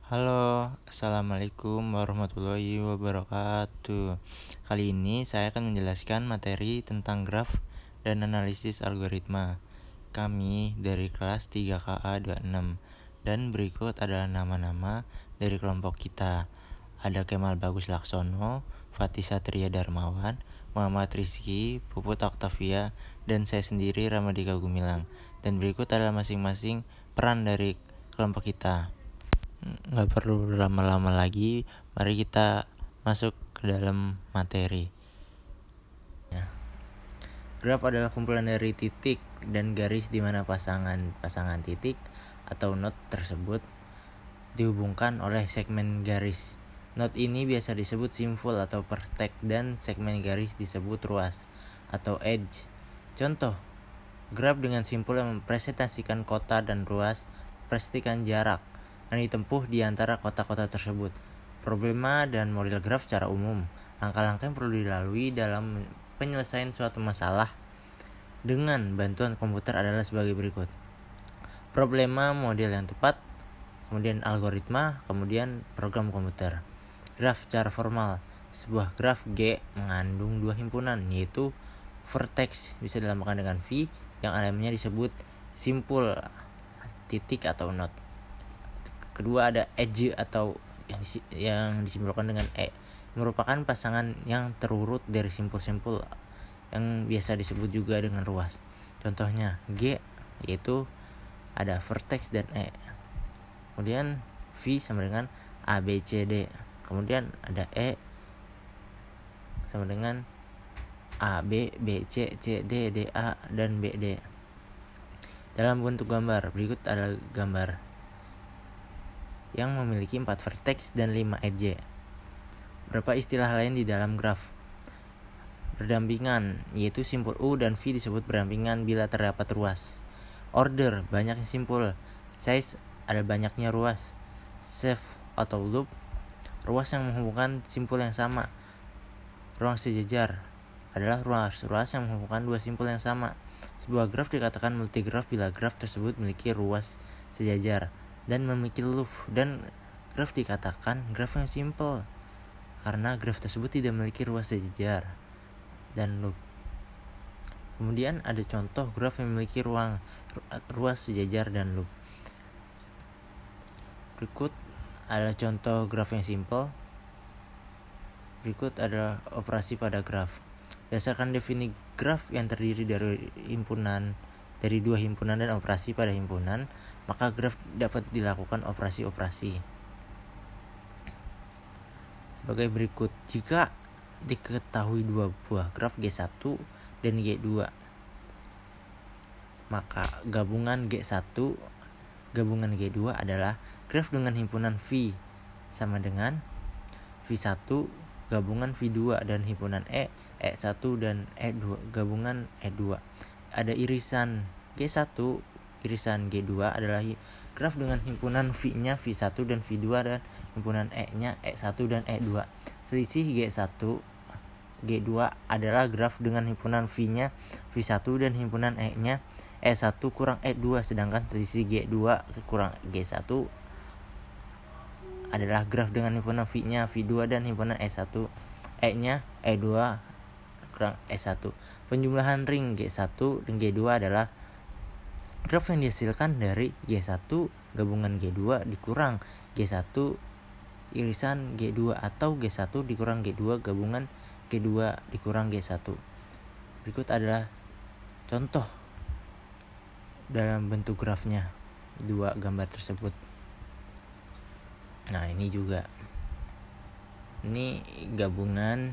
Halo, Assalamualaikum warahmatullahi wabarakatuh. Kali ini saya akan menjelaskan materi tentang graf dan analisis algoritma. Kami dari kelas 3KA 26 dan berikut adalah nama-nama dari kelompok kita. Ada Kemal Bagus Laksono, Fatih Satria Darmawan, Muhammad Rizky, Puput Octavia, dan saya sendiri Ramadika Gumilang. Dan berikut adalah masing-masing peran dari kelompok kita. Nggak perlu lama-lama lagi, mari kita masuk ke dalam materi. Graf adalah kumpulan dari titik dan garis di mana pasangan titik atau not tersebut dihubungkan oleh segmen garis. Not ini biasa disebut simpul atau vertex dan segmen garis disebut ruas atau edge. Contoh, graf dengan simpul yang mempresentasikan kota dan ruas mempresentasikan jarak yang ditempuh di antara kota-kota tersebut. Problema dan model graf secara umum. Langkah-langkah yang perlu dilalui dalam penyelesaian suatu masalah dengan bantuan komputer adalah sebagai berikut. Problema, model yang tepat, kemudian algoritma, kemudian program komputer. Graf secara formal. Sebuah graf G mengandung dua himpunan, yaitu vertex bisa dilambangkan dengan V yang elemennya disebut simpul titik atau not. Kedua ada edge atau yang disimbolkan dengan E, merupakan pasangan yang terurut dari simpul-simpul yang biasa disebut juga dengan ruas. Contohnya G yaitu ada vertex dan E. Kemudian V sama dengan A, B, C, D. Kemudian ada E sama dengan A, B, B, C, C, D, D, A, dan B, D. Dalam bentuk gambar, berikut adalah gambar yang memiliki 4 vertex dan 5 edge. Beberapa istilah lain di dalam graf. Berdampingan, yaitu simpul U dan V disebut berdampingan bila terdapat ruas. Order, banyaknya simpul. Size, ada banyaknya ruas. Shape atau loop, ruas yang menghubungkan simpul yang sama. Ruang sejajar adalah ruas yang menghubungkan dua simpul yang sama. Sebuah graf dikatakan multigraf bila graf tersebut memiliki ruas sejajar dan memiliki loop, dan graf dikatakan graf yang simple karena graf tersebut tidak memiliki ruas sejajar dan loop. Kemudian ada contoh graf yang memiliki ruas sejajar dan loop. Berikut adalah contoh graf yang simple. Berikut adalah operasi pada graf. Berdasarkan definisi graf yang terdiri dari dua himpunan dan operasi pada himpunan, maka graf dapat dilakukan operasi-operasi sebagai berikut. Jika diketahui dua buah graf G1 dan G2, maka gabungan G1 gabungan G2 adalah graf dengan himpunan V sama dengan V1 gabungan V2 dan himpunan E1 dan E2 gabungan E2. Ada irisan G1 irisan G2 adalah graf dengan himpunan V-nya V1 dan V2 dan himpunan E-nya E1 dan E2. Selisih G2 adalah graf dengan himpunan V-nya V1 dan himpunan E-nya E1 kurang E2, sedangkan selisih G2 kurang G1 adalah graf dengan himpunan V-nya V2 dan himpunan E1 E-nya E2 kurang E1. Penjumlahan ring G1 dan G2 adalah graf yang dihasilkan dari G1 gabungan G2 dikurang G1 irisan G2 atau G1 dikurang G2 gabungan G2 dikurang G1. Berikut adalah contoh dalam bentuk grafnya dua gambar tersebut. Nah, ini juga. Ini gabungan,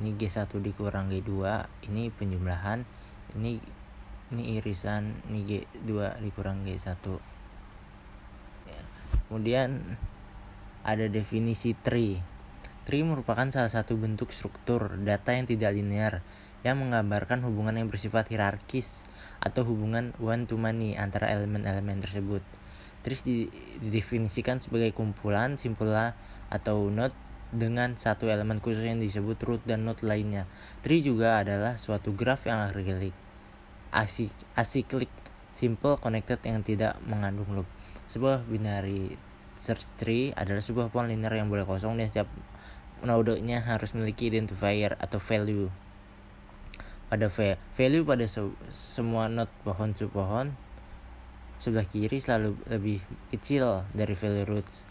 ini G1 dikurang G2, ini penjumlahan, ini irisan, ini G2 dikurang G1. Kemudian ada definisi tree. Tree merupakan salah satu bentuk struktur data yang tidak linear yang menggambarkan hubungan yang bersifat hierarkis atau hubungan one to many antara elemen-elemen tersebut. Trees didefinisikan sebagai kumpulan simpul atau node dengan satu elemen khusus yang disebut root dan node lainnya. Tree juga adalah suatu graf yang acyclic, simple connected yang tidak mengandung loop. Sebuah binary search tree adalah sebuah pohon linear yang boleh kosong dan setiap nodenya harus memiliki identifier atau value. Pada value pada semua node pohon subpohon sebelah kiri selalu lebih kecil dari value roots.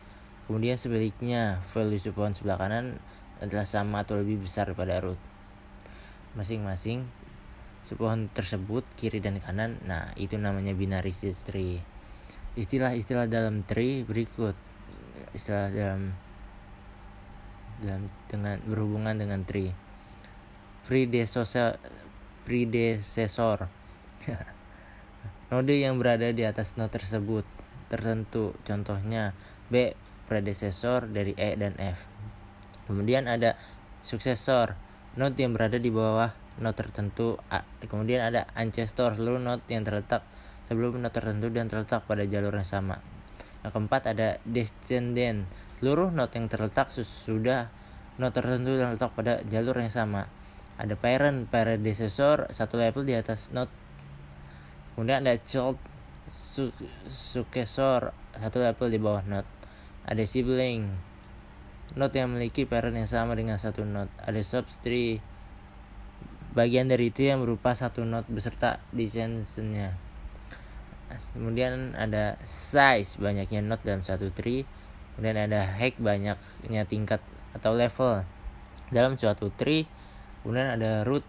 Kemudian sebaliknya, value subpohon sebelah kanan adalah sama atau lebih besar daripada root. Masing-masing subpohon tersebut kiri dan kanan. Nah, itu namanya binary search tree. Istilah-istilah dalam tree berikut. Istilah dalam dengan berhubungan dengan tree. Predecessor node yang berada di atas node tersebut tertentu, contohnya B predecessor dari E dan F. Kemudian ada suksesor, node yang berada di bawah node tertentu A. Kemudian ada ancestor, seluruh node yang terletak sebelum node tertentu dan terletak pada jalur yang sama. Yang keempat ada descendant, seluruh node yang terletak sesudah node tertentu dan terletak pada jalur yang sama. Ada parent, predecessor, satu level di atas node. Kemudian ada child, successor, satu level di bawah node. Ada sibling, node yang memiliki parent yang sama dengan satu node. Ada subtree, bagian dari itu yang berupa satu node beserta descendant-nya. Kemudian ada size, banyaknya node dalam satu tree. Kemudian ada height, banyaknya tingkat atau level dalam suatu tree. Kemudian ada root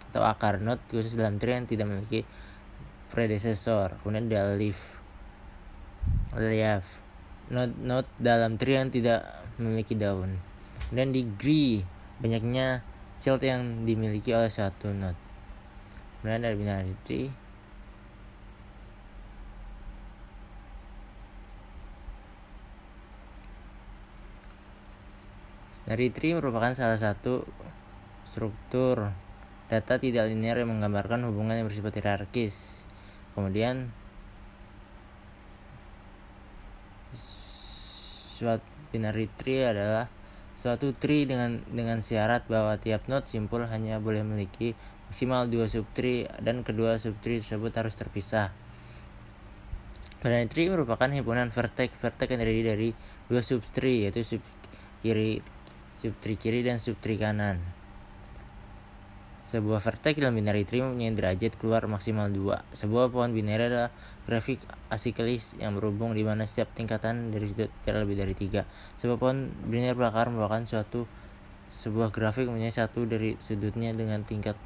atau akar, node khusus dalam tree yang tidak memiliki predecessor. Kemudian ada leaf, node dalam tree yang tidak memiliki daun. Kemudian degree, banyaknya child yang dimiliki oleh satu node. Kemudian ada binary tree. Binary tree merupakan salah satu struktur data tidak linear yang menggambarkan hubungan yang bersifat hierarkis. Kemudian suatu binary tree adalah suatu tree dengan syarat bahwa tiap node simpul hanya boleh memiliki maksimal 2 subtree dan kedua subtree tersebut harus terpisah. Binary tree merupakan himpunan vertex yang terdiri dari 2 subtree, yaitu subtree kiri dan subtree kanan. Sebuah vertex dalam binary tree mempunyai derajat keluar maksimal 2. Sebuah pohon binary adalah grafik asiklis yang berhubung di mana setiap tingkatan dari sudut tidak lebih dari 3. Sebuah pohon binary berakar merupakan sebuah grafik mempunyai satu dari sudutnya dengan tingkat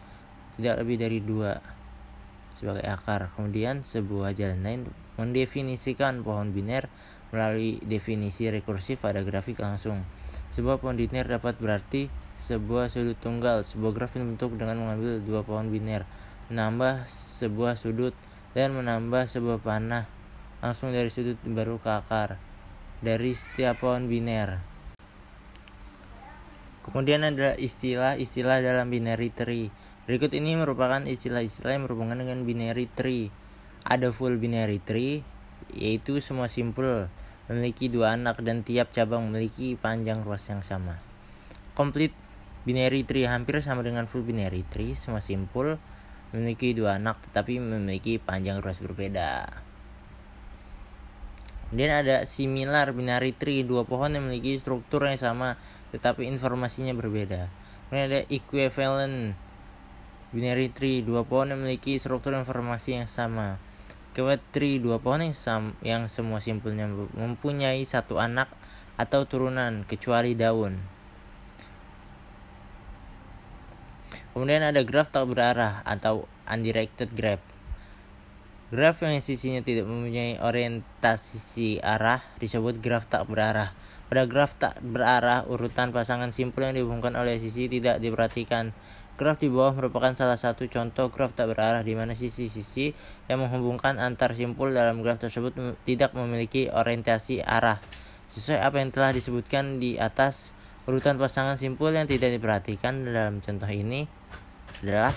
tidak lebih dari 2 sebagai akar. Kemudian sebuah jalan lain mendefinisikan pohon biner melalui definisi rekursif pada grafik langsung. Sebuah pohon biner dapat berarti sebuah sudut tunggal. Sebuah grafik dibentuk dengan mengambil 2 pohon biner, menambah sebuah sudut, dan menambah sebuah panah langsung dari sudut baru ke akar dari setiap pohon biner. Kemudian ada istilah-istilah dalam binary tree. Berikut ini merupakan istilah-istilah yang berhubungan dengan binary tree. Ada full binary tree, yaitu semua simpul memiliki 2 anak dan tiap cabang memiliki panjang ruas yang sama. Complete binary tree hampir sama dengan full binary tree, semua simpul memiliki 2 anak tetapi memiliki panjang ruas berbeda. Kemudian ada similar binary tree, 2 pohon yang memiliki struktur yang sama tetapi informasinya berbeda. Kemudian ada equivalent binary tree, 2 pohon yang memiliki struktur informasi yang sama. Keyword tree, 2 pohon yang semua simpulnya mempunyai 1 anak atau turunan kecuali daun. Kemudian ada graf tak berarah atau undirected graph. Graf yang sisinya tidak mempunyai orientasi arah disebut graf tak berarah. Pada graf tak berarah, urutan pasangan simpul yang dihubungkan oleh sisi tidak diperhatikan. Graf di bawah merupakan salah satu contoh graf tak berarah di mana sisi-sisi yang menghubungkan antar simpul dalam graf tersebut tidak memiliki orientasi arah. Sesuai apa yang telah disebutkan di atas, urutan pasangan simpul yang tidak diperhatikan dalam contoh ini adalah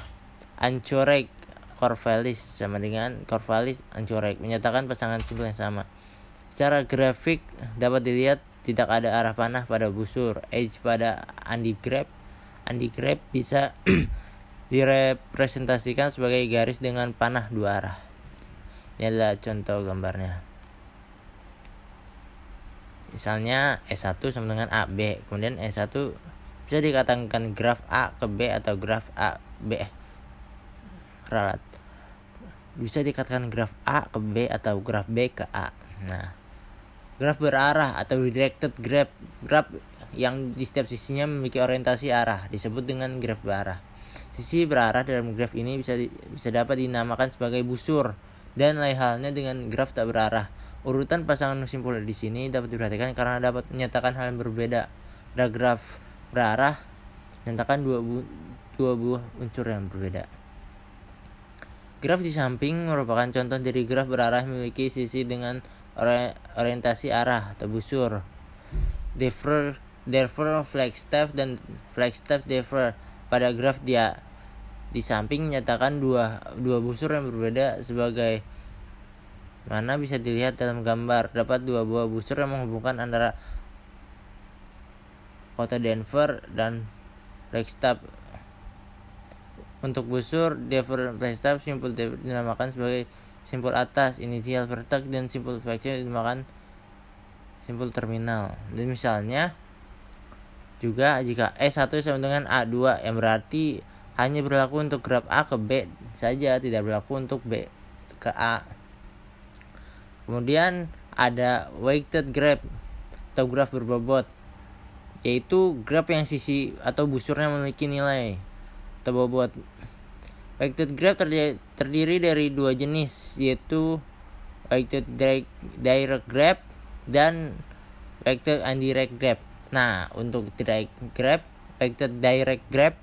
Anchorage Corvallis sama dengan Corvallis Anchorage, menyatakan pasangan simpul yang sama. Secara grafik dapat dilihat tidak ada arah panah pada busur. Edge pada undigraph bisa direpresentasikan sebagai garis dengan panah 2 arah. Ini adalah contoh gambarnya. Misalnya S1 sama dengan AB, kemudian S1 bisa dikatakan graf A ke B atau graf A B ralat. Bisa dikatakan graf A ke B atau graf B ke A. Nah, graf berarah atau directed graph, graf yang di setiap sisinya memiliki orientasi arah disebut dengan graf berarah. Sisi berarah dalam graf ini bisa dapat dinamakan sebagai busur, dan lain halnya dengan graf tak berarah. Urutan pasangan simpul di sini dapat diperhatikan karena dapat menyatakan hal yang berbeda. Pada graf berarah menyatakan dua buah unsur yang berbeda. Graf di samping merupakan contoh dari graf berarah memiliki sisi dengan orientasi arah atau busur. Therefore Flagstaff dan Flagstaff differ. Pada graf dia di samping menyatakan dua busur yang berbeda sebagai mana bisa dilihat dalam gambar. Dapat dua buah busur yang menghubungkan antara kota Denver dan Flagstaff. Untuk busur Denver Flagstaff, simpul dinamakan sebagai simpul atas, inisial vertex, dan simpul flagstaff dinamakan simpul terminal. Dan misalnya juga jika S1 sama dengan A2, yang berarti hanya berlaku untuk graf A ke B saja, tidak berlaku untuk B ke A. Kemudian ada weighted graph atau graf berbobot, yaitu graf yang sisi atau busurnya memiliki nilai atau bobot. Weighted graph terdiri dari dua jenis, yaitu weighted direct graph dan weighted indirect graph. Nah, untuk weighted direct graph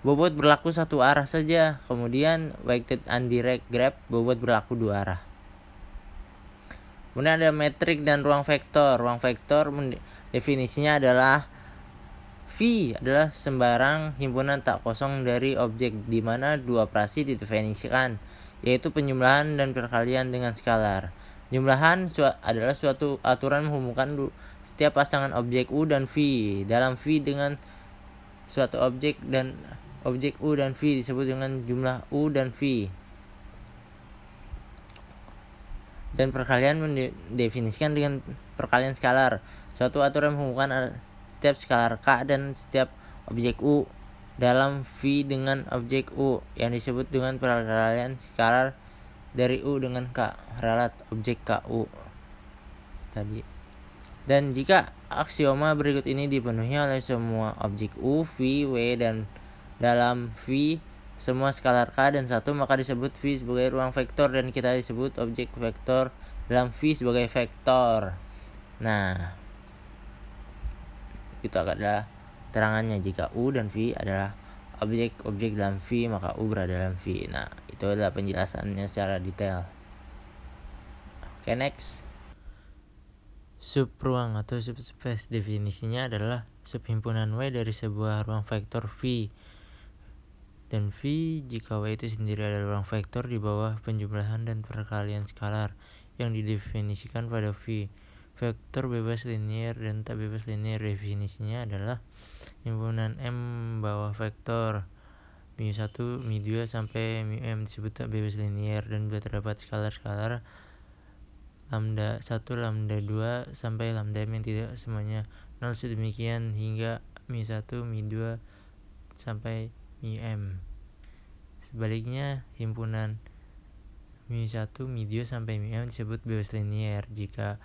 bobot berlaku satu arah saja, kemudian weighted indirect graph bobot berlaku dua arah. Kemudian ada metrik dan ruang vektor. Ruang vektor definisinya adalah V adalah sembarang himpunan tak kosong dari objek di mana dua operasi didefinisikan, yaitu penjumlahan dan perkalian dengan skalar. Jumlahan adalah suatu aturan menghubungkan setiap pasangan objek U dan V. Dalam V dengan suatu objek U dan V disebut dengan jumlah U dan V. Dan perkalian mendefinisikan dengan perkalian skalar, suatu aturan menghubungkan setiap skalar K dan setiap objek U dalam V dengan objek U yang disebut dengan perkalian skalar dari U dengan K ralat objek KU tadi. Dan jika aksioma berikut ini dipenuhi oleh semua objek U, V, W dan dalam V semua skalar K dan 1, maka disebut V sebagai ruang vektor dan kita disebut objek vektor dalam V sebagai vektor. Nah, itu adalah terangannya. Jika U dan V adalah objek-objek dalam V, maka U berada dalam V. Nah, itu adalah penjelasannya secara detail. Oke, next. Subruang atau subspace definisinya adalah subhimpunan W dari sebuah ruang vektor V. Dan V jika W itu sendiri adalah ruang vektor di bawah penjumlahan dan perkalian skalar yang didefinisikan pada V. Vektor bebas linier dan tak bebas linier definisinya adalah himpunan M bawah vektor mu1, mu2 sampai mu disebut tak bebas linier dan bila terdapat skalar-skalar lambda 1, lambda 2 sampai lambda M yang tidak semuanya 0 sedemikian hingga mu1, mu2 sampai mu. Sebaliknya, himpunan mu1, mu2 sampai mu disebut bebas linier jika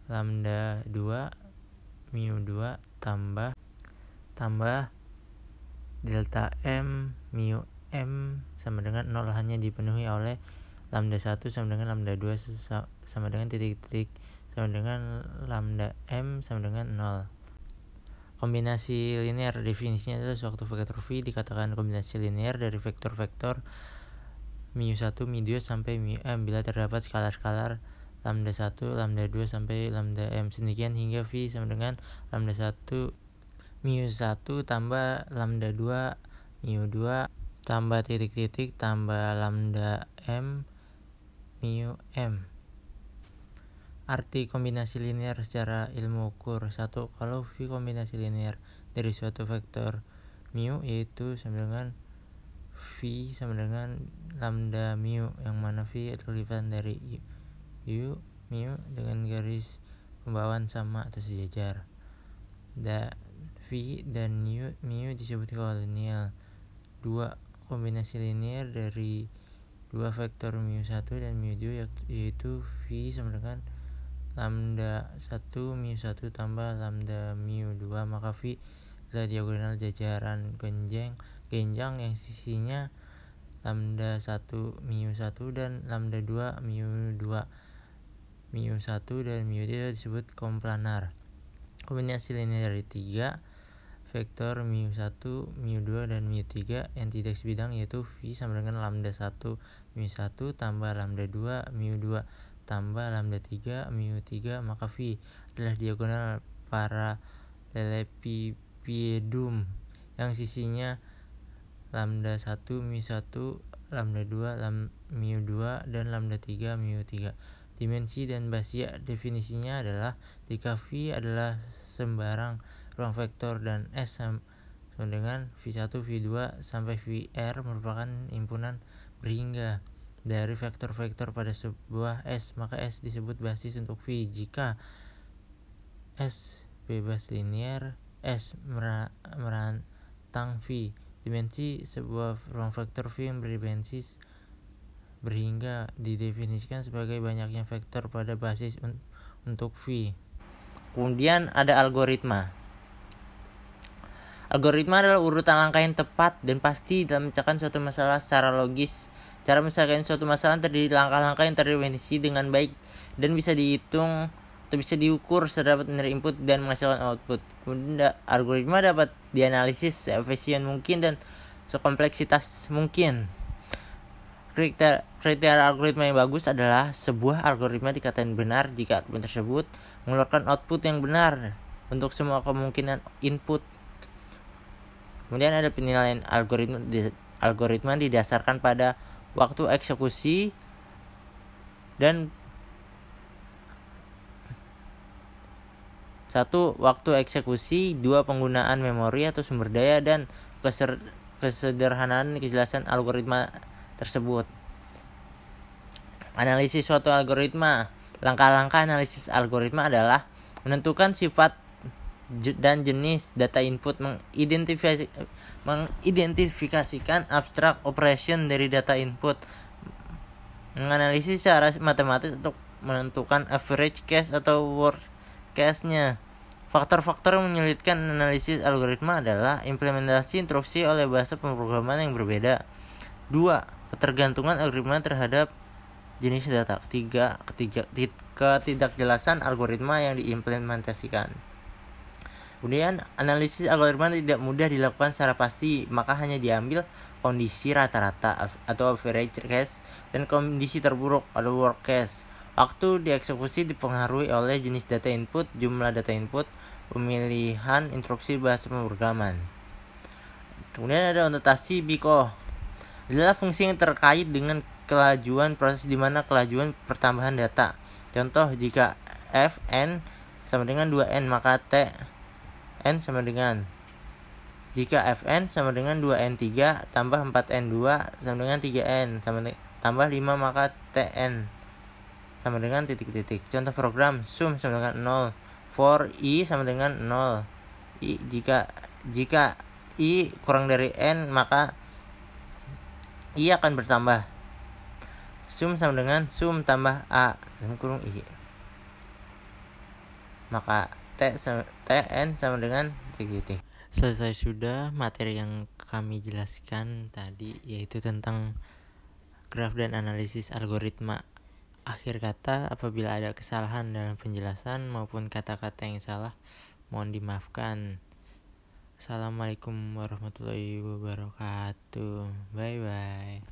lambda 2 mu2 tambah delta M mu M sama dengan 0 hanya dipenuhi oleh lambda 1 sama dengan lambda 2 sama dengan titik-titik sama dengan lambda M sama dengan 0. Kombinasi linear definisinya adalah suatu vektor V dikatakan kombinasi linear dari vektor-vektor mu1, mu2 sampai mu bila terdapat skalar-skalar lambda 1, lambda 2 sampai lambda M sedemikian hingga V sama dengan lambda 1 mu1 tambah lambda 2 mu2 tambah titik-titik tambah lambda M mu M. Arti kombinasi linear secara ilmu ukur. 1. Kalau V kombinasi linear dari suatu vektor mu yaitu sama dengan V sama dengan lambda mu, yang mana V adalah lipatan dari U mu dengan garis pembawaan sama atau sejajar. V dan mu disebut kolinial. 2. Kombinasi linear dari dua vektor mu1 dan mu2 yaitu V sama dengan lambda 1 mu1 tambah lambda mu2, maka V adalah diagonal jajaran genjang yang sisinya lambda 1 mu1 dan lambda 2 mu2. mu1 dan mu2 disebut komplanar. Kombinasi linear dari 3 vektor mu1, mu2, dan mu3 yang tidak sebidang yaitu V sama dengan lambda 1 mu1 tambah lambda 2 mu2 tambah lambda 3 mu3, maka V adalah diagonal parallelepipedum yang sisinya lambda 1 mu1, lambda 2 mu2, dan lambda 3 mu3. Dimensi dan basia definisinya adalah jika V adalah sembarang ruang vektor dan S sama dengan V1, V2 sampai Vr merupakan himpunan berhingga dari vektor-vektor pada sebuah S, maka S disebut basis untuk V. Jika S bebas linear, S merantang V. Dimensi sebuah ruang vektor V yang berdimensi berhingga didefinisikan sebagai banyaknya vektor pada basis untuk V. Kemudian ada algoritma. Algoritma adalah urutan langkah yang tepat dan pasti dalam memecahkan suatu masalah secara logis. Cara menyelesaikan suatu masalah terdiri langkah-langkah yang terdefinisi dengan baik dan bisa dihitung atau bisa diukur setelah dapat menerima input dan menghasilkan output. Kemudian algoritma dapat dianalisis seefisien mungkin dan sekompleksitas mungkin. Kriteria algoritma yang bagus adalah sebuah algoritma dikatakan benar jika algoritma tersebut mengeluarkan output yang benar untuk semua kemungkinan input. Kemudian ada penilaian algoritma didasarkan pada waktu eksekusi dan 1. Waktu eksekusi, 2. Penggunaan memori atau sumber daya, dan kesederhanaan kejelasan algoritma tersebut. Analisis suatu algoritma. Langkah-langkah analisis algoritma adalah menentukan sifat dan jenis data input, mengidentifikasikan abstrak operation dari data input, menganalisis secara matematis untuk menentukan average case atau worst case-nya. Faktor-faktor yang menyulitkan analisis algoritma adalah implementasi instruksi oleh bahasa pemrograman yang berbeda. 2. Ketergantungan algoritma terhadap jenis data. 3. Ketidakjelasan algoritma yang diimplementasikan. Kemudian analisis algoritma tidak mudah dilakukan secara pasti, maka hanya diambil kondisi rata-rata atau average case dan kondisi terburuk atau worst case. Waktu dieksekusi dipengaruhi oleh jenis data input, jumlah data input, pemilihan instruksi bahasa pemrograman. Kemudian ada notasi BICO. Adalah fungsi yang terkait dengan kelajuan proses di mana kelajuan pertambahan data. Contoh, jika Fn sama dengan 2n, maka Tn sama dengan, jika Fn sama dengan 2n3 tambah 4n2 sama dengan 3n tambah 5, maka Tn sama dengan titik-titik. Contoh program, sum sama dengan 0, for i sama dengan 0. Jika i kurang dari n, maka i akan bertambah. Sum sama dengan sum tambah a dalam kurung i, maka Tn sama dengan titik-titik. Selesai sudah materi yang kami jelaskan tadi, yaitu tentang graf dan analisis algoritma. Akhir kata, apabila ada kesalahan dalam penjelasan maupun kata-kata yang salah, mohon dimaafkan. Assalamualaikum warahmatullahi wabarakatuh. Bye bye.